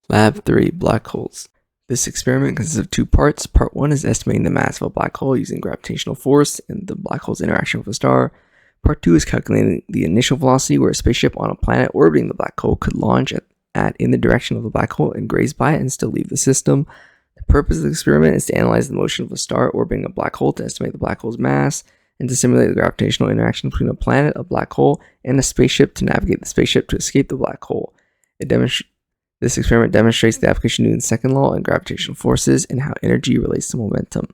Lab 3, black holes. This experiment consists of two parts. Part 1 is estimating the mass of a black hole using gravitational force and the black hole's interaction with a star. Part 2 is calculating the initial velocity where a spaceship on a planet orbiting the black hole could launch at in the direction of the black hole and graze by it and still leave the system. The purpose of the experiment is to analyze the motion of a star orbiting a black hole to estimate the black hole's mass and to simulate the gravitational interaction between a planet, a black hole, and a spaceship to navigate the spaceship to escape the black hole. This experiment demonstrates the application of Newton's second law and gravitational forces and how energy relates to momentum.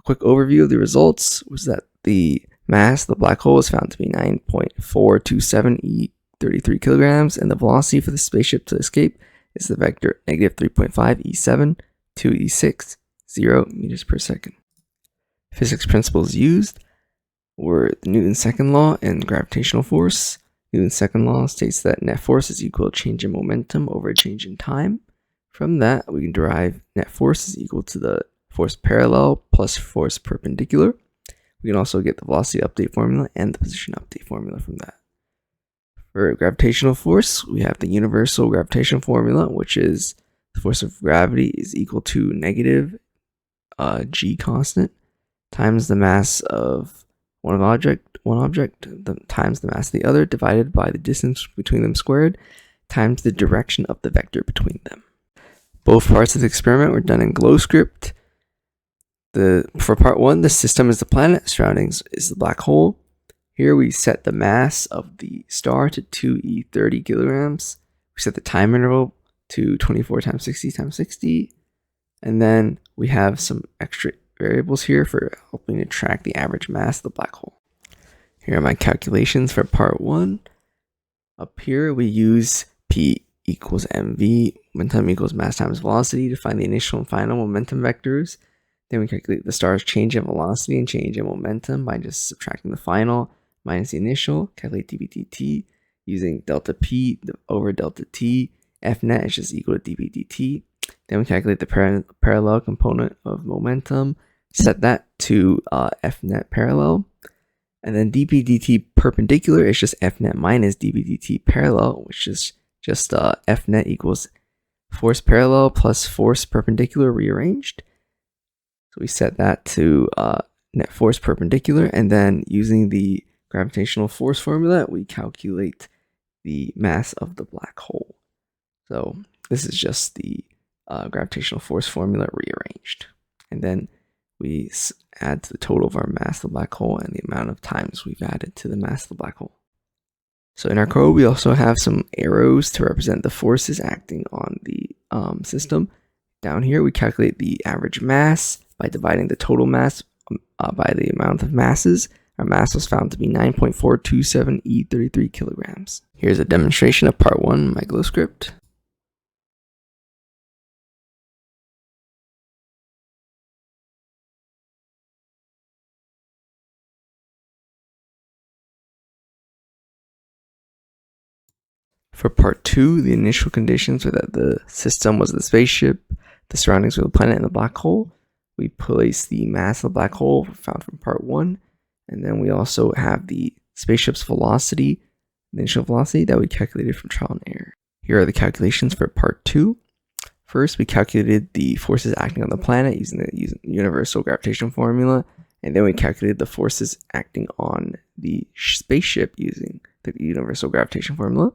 A quick overview of the results was that the mass of the black hole is found to be 9.427 e33 kilograms, and the velocity for the spaceship to escape is the vector negative 3.5 e7 2 e6 0 meters per second. Physics principles used were the Newton's second law and gravitational force. Newton's second law states that net force is equal to change in momentum over a change in time. From that, we can derive net force is equal to the force parallel plus force perpendicular. We can also get the velocity update formula and the position update formula from that. For gravitational force, we have the universal gravitation formula, which is the force of gravity is equal to negative g constant times the mass of one object times the mass of the other divided by the distance between them squared times the direction of the vector between them. Both parts of the experiment were done in GlowScript. For part 1, the system is the planet, surroundings is the black hole. Here we set the mass of the star to 2e30 kilograms. We set the time interval to 24 times 60 times 60. And then we have some extra variables here for helping to track the average mass of the black hole. Here are my calculations for part 1. Up here we use P equals mv, momentum equals mass times velocity, to find the initial and final momentum vectors. Then we calculate the star's change in velocity and change in momentum by just subtracting the final minus the initial. Calculate dB/dt using delta P over delta T. F net is just equal to dB/dt. Then we calculate the parallel component of momentum, set that to F net parallel. And then dB/dt perpendicular is just F net minus dB/dt parallel, which is just F net equals force parallel plus force perpendicular rearranged. So we set that to net force perpendicular, and then using the gravitational force formula, we calculate the mass of the black hole. So this is just the gravitational force formula rearranged. And then we add to the total of our mass of the black hole and the amount of times we've added to the mass of the black hole. So in our code, we also have some arrows to represent the forces acting on the system. Down here, we calculate the average mass by dividing the total mass by the amount of masses. Our mass was found to be 9.427 e33 kilograms. Here's a demonstration of part 1, my GlowScript. For part 2, the initial conditions were that the system was the spaceship, the surroundings were the planet, and the black hole. We place the mass of the black hole found from part 1, and then we also have the spaceship's velocity, the initial velocity that we calculated from trial and error. Here are the calculations for part 2. First, we calculated the forces acting on the planet using the universal gravitation formula, and then we calculated the forces acting on the spaceship using the universal gravitation formula.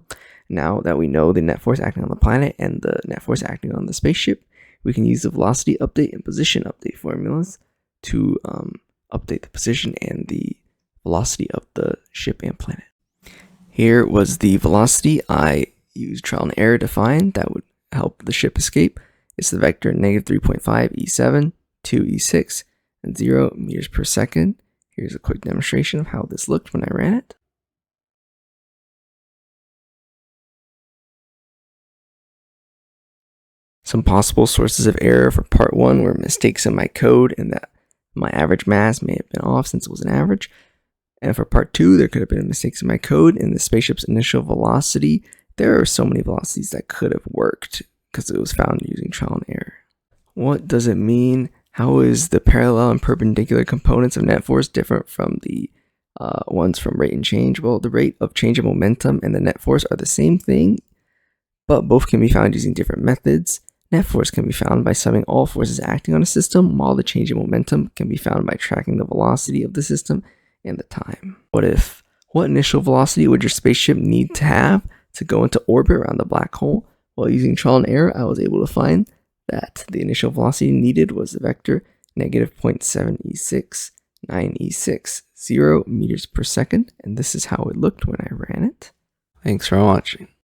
Now that we know the net force acting on the planet and the net force acting on the spaceship, we can use the velocity update and position update formulas to update the position and the velocity of the ship and planet. Here was the velocity I used trial and error to find that would help the ship escape. It's the vector negative 3.5 e7, 2 e6, and 0 meters per second. Here's a quick demonstration of how this looked when I ran it. Some possible sources of error for part 1 were mistakes in my code and that my average mass may have been off since it was an average. And for part 2, there could have been mistakes in my code and the spaceship's initial velocity. There are so many velocities that could have worked because it was found using trial and error. What does it mean? How is the parallel and perpendicular components of net force different from the ones from rate and change? Well, the rate of change of momentum and the net force are the same thing. but both can be found using different methods. Net force can be found by summing all forces acting on a system, while the change in momentum can be found by tracking the velocity of the system and the time. What if? What initial velocity would your spaceship need to have to go into orbit around the black hole? While using trial and error, I was able to find that the initial velocity needed was the vector negative 0.7e6, 9e6, 0 meters per second, and this is how it looked when I ran it. Thanks for watching.